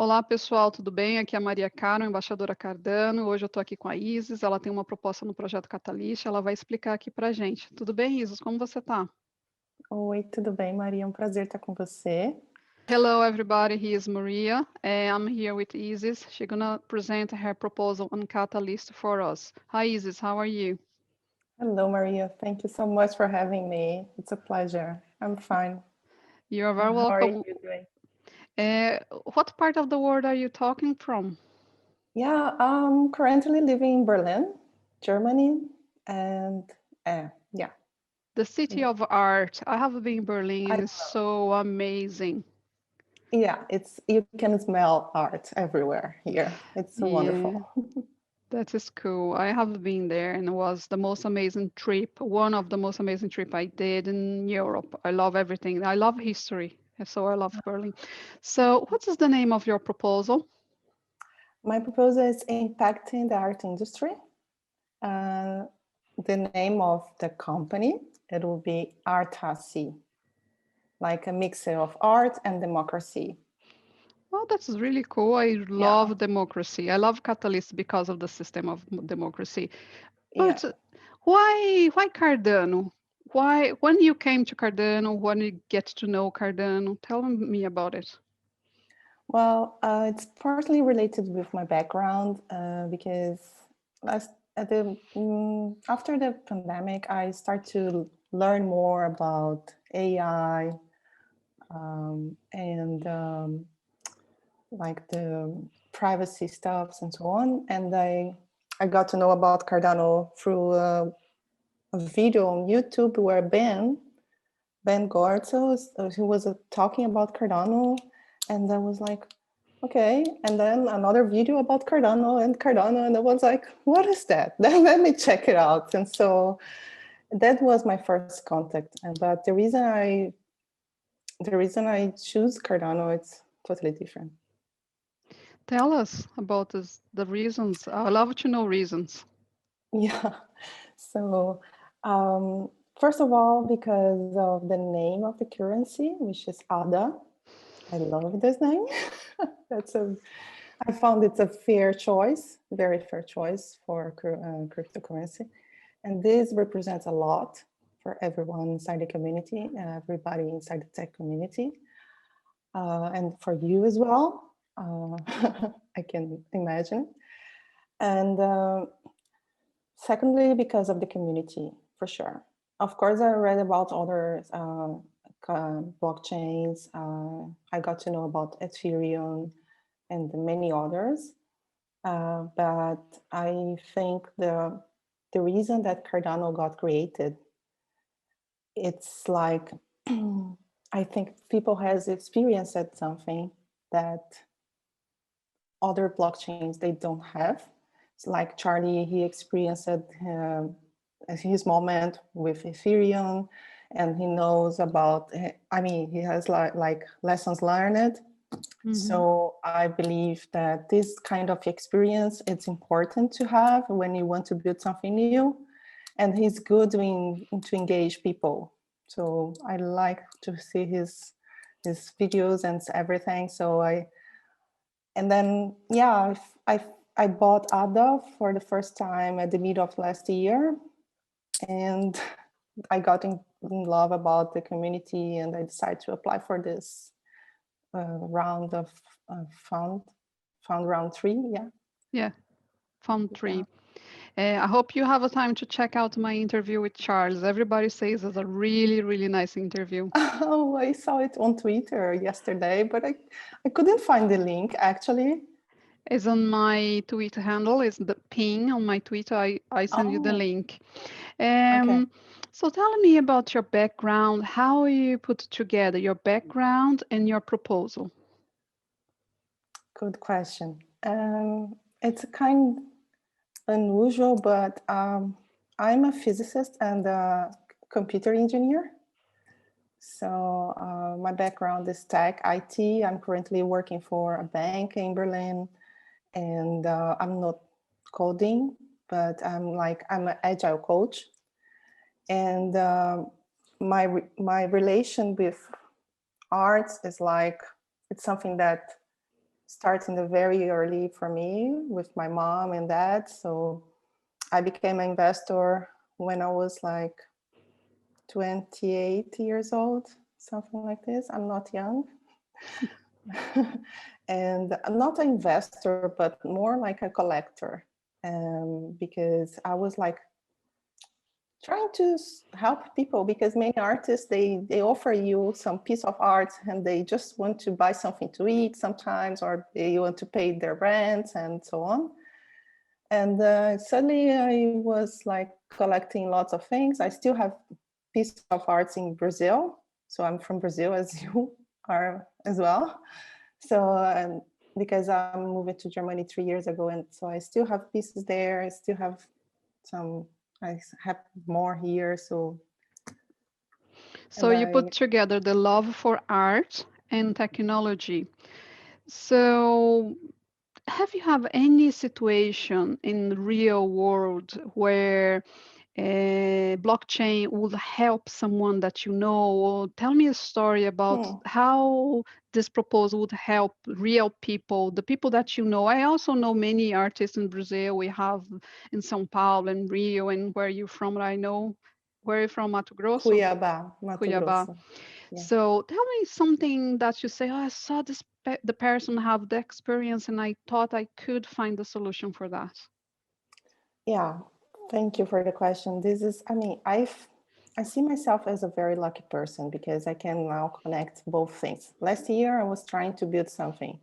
Olá, pessoal, tudo bem? Aqui é a Maria Carmo, embaixadora Cardano. Hoje eu estou aqui com a Isis, ela tem uma proposta no projeto Catalyst, ela vai explicar aqui para a gente. Tudo bem, Isis? Como você está? Oi, tudo bem, Maria? É um prazer estar com você. Hello, everybody. He is Maria. I'm here with Isis. She's gonna present her proposal on Catalyst for us. Hi, Isis. How are you? Hello, Maria. Thank you so much for having me. It's a pleasure. I'm fine. You're very How are welcome. you doing? What part of the world are you talking from? Yeah, I'm currently living in Berlin, Germany, and yeah. The city of art. I have been in Berlin. I It's so amazing. yeah, it's you can smell art everywhere here. It's so Yeah. wonderful. That is cool. I have been there and it was the most amazing trip, one of the most amazing trip I did in Europe. I love everything. I love history, so I love Berlin. So what is the name of your proposal? My proposal is impacting the art industry. The name of the company, it will be ArtAcy, like a mixture of art and democracy. Oh, that's really cool. I Yeah, love democracy. I love Catalyst because of the system of democracy. yeah. But why Cardano? Why, when you came to Cardano, when you get to know Cardano, tell me about it. Well, it's partly related with my background because after the pandemic, I start to learn more about AI and like the privacy stuffs and so on. And I got to know about Cardano through a video on YouTube where Ben Gortz, he was talking about Cardano, and I was like, okay. And then another video about Cardano, and I was like, what is that? Then let me check it out. And so that was my first contact. But the reason I choose Cardano, it's totally different. Tell us about this, the reasons. I love to know reasons. Yeah. So first of all, because of the name of the currency, which is ADA. I love this name. I found it's a fair choice, very fair choice for cryptocurrency. And this represents a lot for everyone inside the community, everybody inside the tech community, and for you as well, I can imagine. And secondly, because of the community, for sure. Of course, I read about other blockchains. I got to know about Ethereum and many others. But I think the reason that Cardano got created, it's like, I think people has experienced something that other blockchains, they don't have. It's like Charlie, he experienced his moment with Ethereum, and he knows about, I mean, he has like lessons learned. Mm-hmm. So I believe that this kind of experience, it's important to have when you want to build something new, and he's good to engage people. So I like to see his videos and everything. So and then, yeah, I bought ADA for the first time at the mid of last year, and I got in love about the community, and I decided to apply for this round of fund round 3. Yeah, fund 3. I hope you have a time to check out my interview with Charles. Everybody says it's a really, really nice interview. Oh, I saw it on Twitter yesterday, but I couldn't find the link actually. It's on my Twitter handle. It's the ping on my Twitter. I send you the link. Okay. So tell me about your background. How you put together your background and your proposal? Good question. It's kind of unusual, but I'm a physicist and a computer engineer. So my background is tech, IT. I'm currently working for a bank in Berlin, and I'm not coding, but I'm an agile coach. And my relation with arts is like, it's something that starting very early for me with my mom and dad. So I became an investor when I was like 28 years old, something like this. I'm not young. And I'm not an investor, but more like a collector. Because I was like trying to help people, because many artists, they offer you some piece of art and they just want to buy something to eat sometimes, or they want to pay their rent and so on. And suddenly I was like collecting lots of things. I still have pieces of art in Brazil. So I'm from Brazil, as you are as well. So because I moved to Germany 3 years ago, and so I still have pieces there. I still have some, I have more here. So, So you put together the love for art and technology. So have you have any situation in the real world where blockchain would help someone that you know? Or tell me a story about how this proposal would help real people, the people that you know. I also know many artists in Brazil. We have in São Paulo and Rio, and where you from? I know where you from, Mato Grosso? Cuiabá, Mato Cuiabá. Grosso. Yeah. So tell me something that you say, oh, I saw this the person have the experience and I thought I could find the solution for that. Yeah, thank you for the question. This is, I mean, I see myself as a very lucky person because I can now connect both things. Last year, I was trying to build something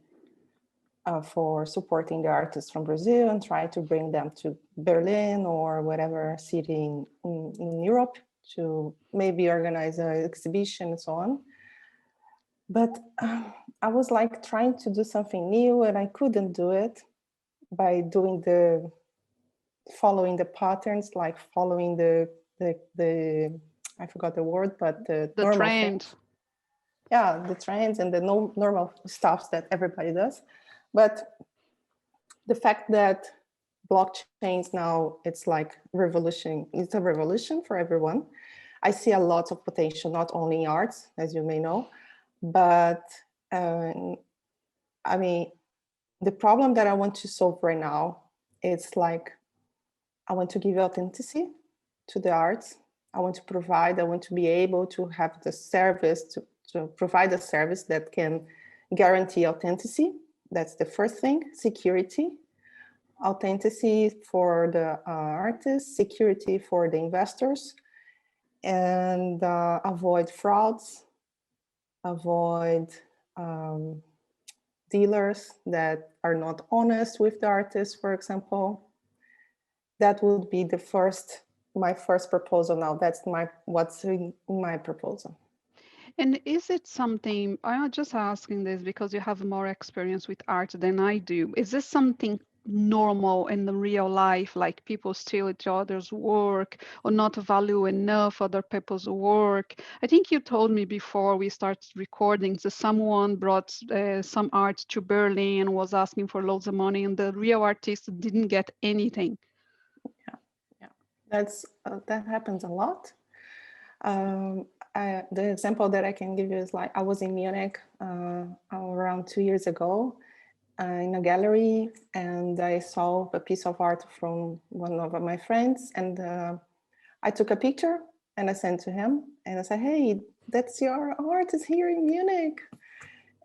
for supporting the artists from Brazil and try to bring them to Berlin or whatever city in Europe to maybe organize an exhibition and so on. But I was like trying to do something new and I couldn't do it by doing following the patterns, like following the I forgot the word, but the normal trend. things. Yeah, the trends and the normal stuff that everybody does. But the fact that blockchains now, it's like revolution, it's a revolution for everyone. I see a lot of potential, not only in arts, as you may know, but I mean, the problem that I want to solve right now, it's like, I want to give authenticity to the arts. I want to be able to have the service, to provide a service that can guarantee authenticity. That's the first thing. Security, authenticity for the artists, security for the investors, and avoid frauds, avoid dealers that are not honest with the artists, for example. That would be my first proposal now. That's what's in my proposal. And is it something, I'm just asking this because you have more experience with art than I do. Is this something normal in the real life, like people steal each other's work or not value enough other people's work? I think you told me before we started recording that someone brought some art to Berlin and was asking for loads of money and the real artist didn't get anything. Yeah, that happens a lot. The example that I can give you is like I was in Munich around 2 years ago in a gallery, and I saw a piece of art from one of my friends, and I took a picture and I sent to him, and I said, "Hey, that's your art is here in Munich."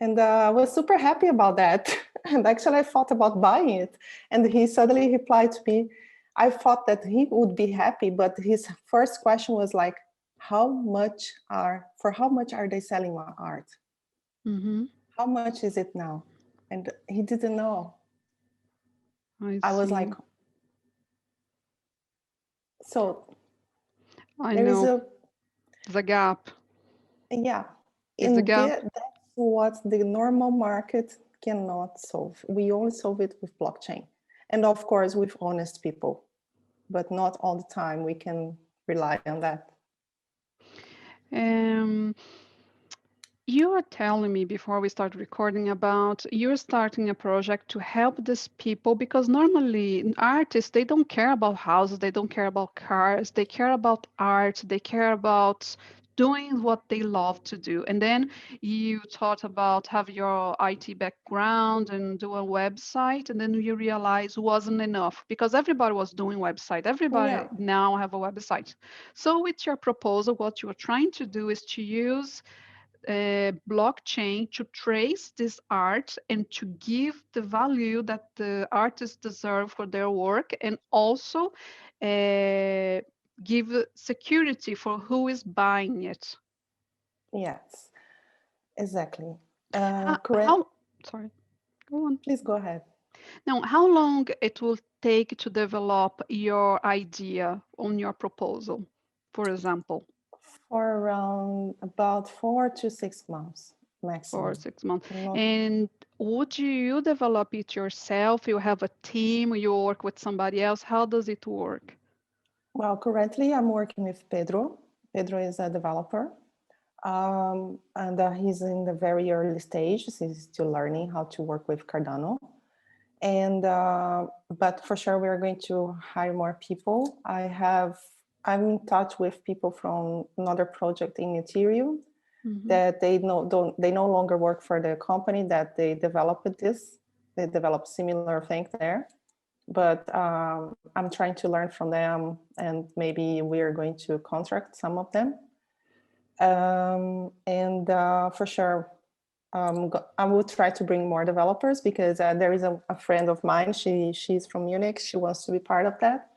And I was super happy about that. And actually, I thought about buying it. And he suddenly replied to me, I thought that he would be happy, but his first question was like, for how much are they selling my art? Mm-hmm. How much is it now? And he didn't know. I was like, so I there is know the gap. Yeah. Is the gap. That's what the normal market cannot solve. We only solve it with blockchain. And of course, with honest people, but not all the time we can rely on that. You were telling me before we start recording about you're starting a project to help these people because normally artists, they don't care about houses, they don't care about cars, they care about art, they care about doing what they love to do. And then you thought about have your IT background and do a website, and then you realize wasn't enough because everybody was doing website. Yeah. Everybody now have a website. So with your proposal, what you are trying to do is to use blockchain to trace this art and to give the value that the artists deserve for their work, and also give security for who is buying it. Yes, exactly. Correct. How, sorry, go on. Please go ahead. Now, how long it will take to develop your idea on your proposal, for example? For around about 4 to 6 months For maximum. 6 months. Not And would you develop it yourself? You have a team, you work with somebody else. How does it work? well. Currently, I'm working with Pedro. Pedro is a developer, and he's in the very early stage. He's still learning how to work with Cardano. And but for sure, we are going to hire more people. I'm in touch with people from another project in Ethereum that they no longer work for the company that they developed this. They develop similar things there, but I'm trying to learn from them, and maybe we are going to contract some of them. And for sure, I will try to bring more developers because there is a friend of mine. She's from Munich. She wants to be part of that,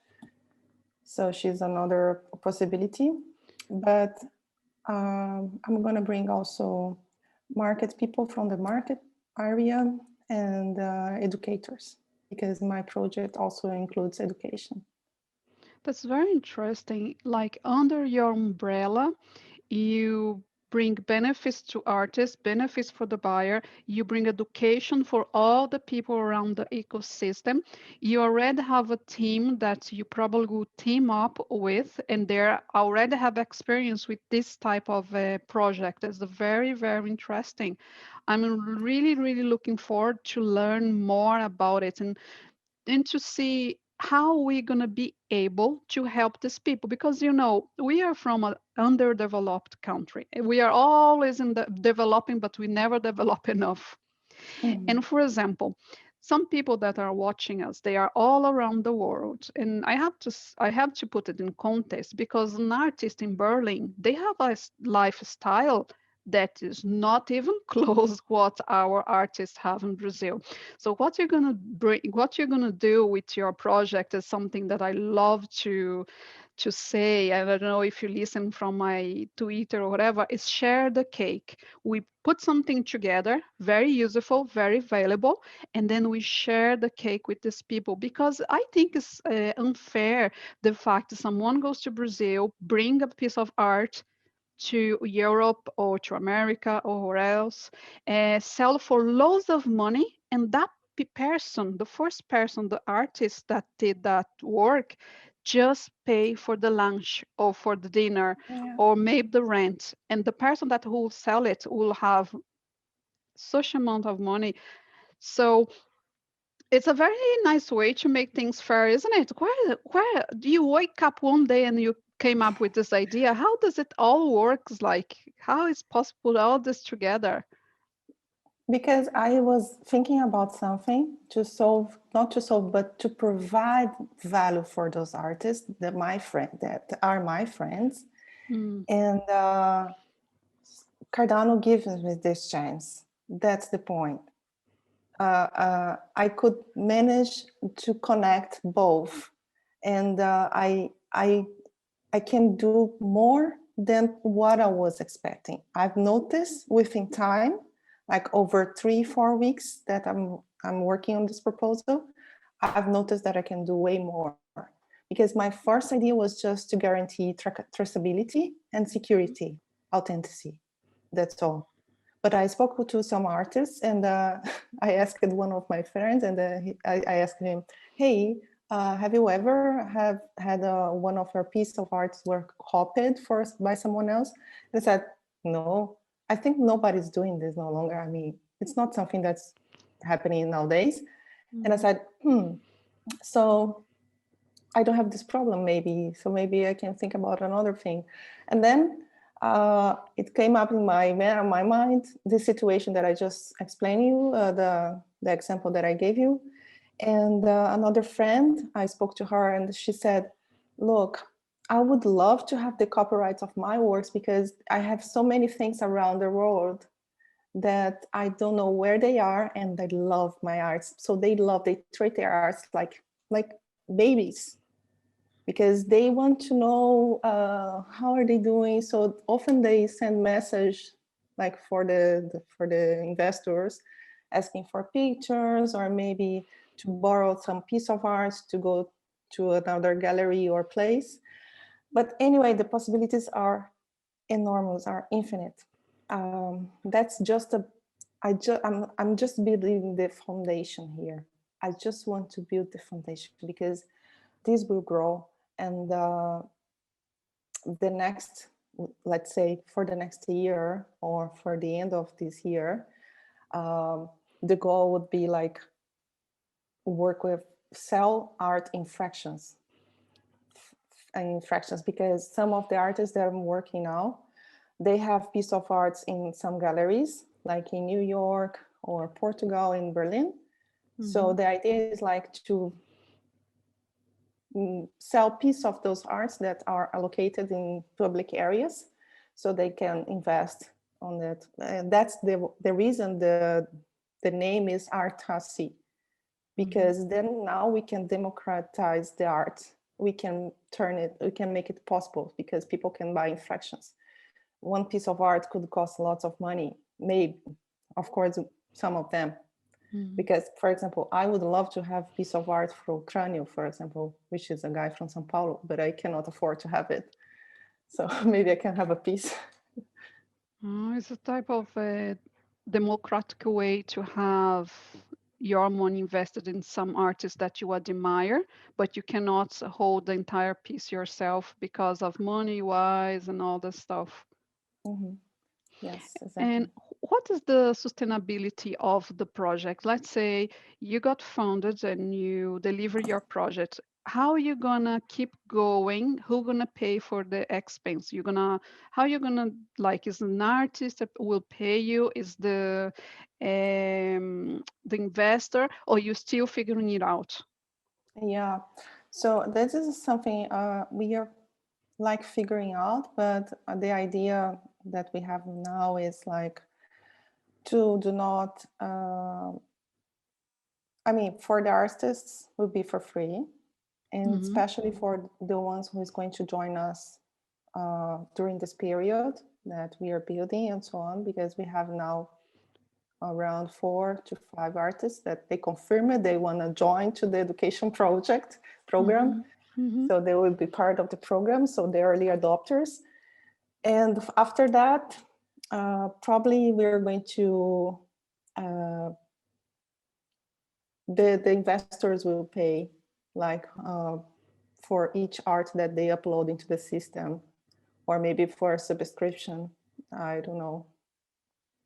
so she's another possibility. But I'm going to bring also market people from the market area and educators, because my project also includes education. That's very interesting. Like under your umbrella, you bring benefits to artists, benefits for the buyer, you bring education for all the people around the ecosystem. You already have a team that you probably would team up with, and they already have experience with this type of project. That's very, very interesting. I'm really, really looking forward to learn more about it and to see how we're going to be able to help these people, because we are from an underdeveloped country. We are always in the developing, but we never develop enough. Mhm. And for example, some people that are watching us, they are all around the world, and I have to put it in context, because an artist in Berlin, they have a lifestyle that is not even close what our artists have in Brazil. So what you're gonna do with your project is something that I love to say. I don't know if you listen from my Twitter or whatever, is share the cake. We put something together, very useful, very valuable, and then we share the cake with these people, because I think it's unfair the fact that someone goes to Brazil, bring a piece of art to Europe or to America or where else, sell for loads of money, and that person, the first person, the artist that did that work, just pay for the lunch or for the dinner Yeah. or maybe the rent, and the person that will sell it will have such amount of money. So it's a very nice way to make things fair, isn't it? Where do you wake up one day and you came up with this idea? How does it all works? Like, how is possible all this together? Because I was thinking about something to solve, not to solve, but to provide value for those artists that are my friends. Mm, And Cardano gives me this chance. That's the point. I could manage to connect both, and I can do more than what I was expecting. I've noticed within time, like over 3-4 weeks that I'm working on this proposal, I've noticed that I can do way more, because my first idea was just to guarantee traceability and security, authenticity. That's all. But I spoke to some artists, and I asked one of my friends, and I asked him, "Hey, have you ever have had one of your piece of artwork copied by someone else?" And I said, "No, I think nobody's doing this no longer. I mean, it's not something that's happening nowadays." And I mm. said, so I don't have this problem, maybe. So maybe I can think about another thing. And then It came up in my mind, the situation that I just explained you, the example that I gave you. And another friend, I spoke to her and she said, look, I would love to have the copyrights of my works because I have so many things around the world that I don't know where they are, and they love my arts. So they treat their arts like babies, because they want to know how are they doing. So often they send message like for the investors, asking for pictures or maybe to borrow some piece of art to go to another gallery or place. But anyway, the possibilities are enormous, are infinite. That's just I'm just building the foundation here. I just want to build the foundation because this will grow, and the next, let's say for the next year or for the end of this year, the goal would be like work with sell art in fractions, because some of the artists that I'm working now, they have piece of arts in some galleries, like in New York or Portugal, in Berlin. So the idea is like to sell piece of those arts that are allocated in public areas, so they can invest on it. And that's the reason the name is ArtAcy, because then now we can democratize the art. We can make it possible because people can buy in fractions. One piece of art could cost lots of money, maybe, of course, some of them. Because, for example, I would love to have a piece of art from Crânio, for example, which is a guy from São Paulo, but I cannot afford to have it. So maybe I can have a piece. It's a type of a democratic way to have your money invested in some artist that you admire, but you cannot hold the entire piece yourself because of money wise and all this stuff. Yes, And exactly. what is the sustainability of the project? Let's say you got funded and you deliver your project. How are you gonna keep going? Who gonna pay for the expense? How you gonna, like, is an artist that will pay you? Is the investor, or you still figuring it out? Yeah. So this is something we are like figuring out, but the idea that we have now is like to do not, I mean, for the artists will be for free, and especially for the ones who is going to join us during this period that we are building and so on, because we have now around 4 to 5 artists that they confirmed they want to join to the education program. So they will be part of the program, so they're early adopters. And after that, probably we're going to the investors will pay like for each art that they upload into the system, or maybe for a subscription. I don't know.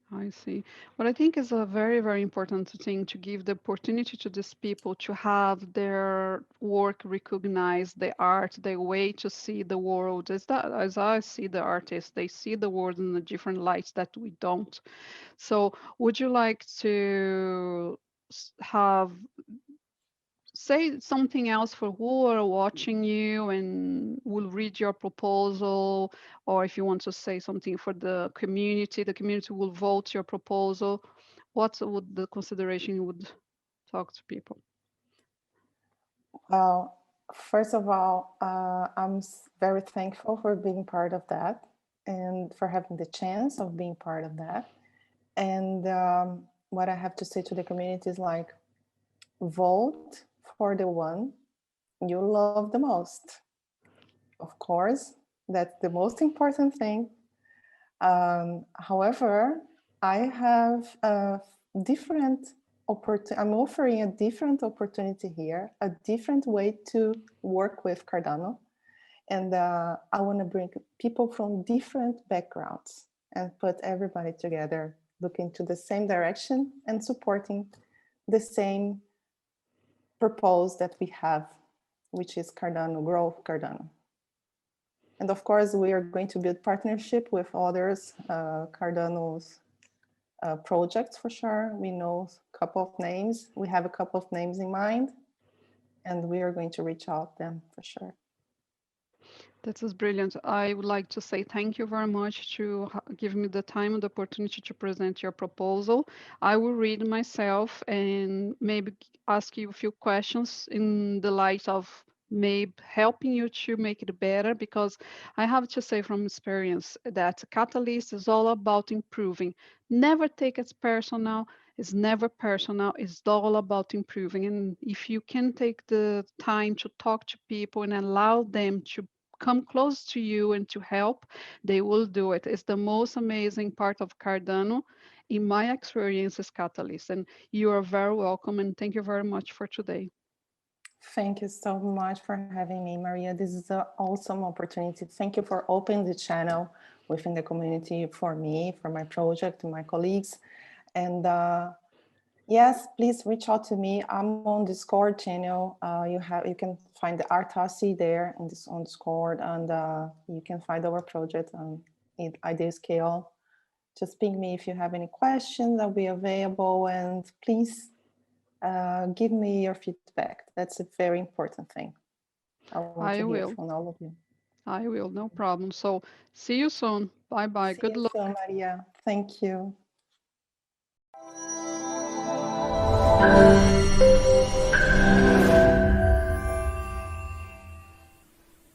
I see. What I think is a very, very important thing to give the opportunity to these people to have their work recognized, the art, the way to see the world. Is that as I see the artists, they see the world in a different light that we don't. So would you like to have say something else for who are watching you and will read your proposal, or if you want to say something for the community will vote your proposal. What would the consideration you would talk to people? Well, first of all, I'm very thankful for being part of that and for having the chance of being part of that. And what I have to say to the community is like, vote for the one you love the most. Of course, that's the most important thing. However, I have a different opportunity. I'm offering a different opportunity here, a different way to work with Cardano. And I want to bring people from different backgrounds and put everybody together, looking to the same direction and supporting the same purpose that we have, which is Cardano, grow Cardano. And of course, we are going to build partnership with others, Cardano's projects for sure. We know a couple of names. We have a couple of names in mind, and we are going to reach out them for sure. That is brilliant. I would like to say thank you very much to give me the time and the opportunity to present your proposal. I will read myself and maybe ask you a few questions in the light of maybe helping you to make it better, because I have to say from experience that Catalyst is all about improving. Never take it personal. It's never personal. It's all about improving. And if you can take the time to talk to people and allow them to come close to you and to help, they will do it. It's the most amazing part of Cardano, in my experience, is Catalyst. And you are very welcome. And thank you very much for today. Thank you so much for having me, Maria. This is an awesome opportunity. Thank you for opening the channel within the community for me, for my project, my colleagues. And yes, please reach out to me. I'm on Discord channel. You can find the ArtAcy there on Discord, and you can find our project on idealscale. Just ping me if you have any questions. I'll be available, and please give me your feedback. That's a very important thing. I want to hear from all of you. I will, no problem. So see you soon. Bye-bye. See Good you luck. soon, Maria. Thank you.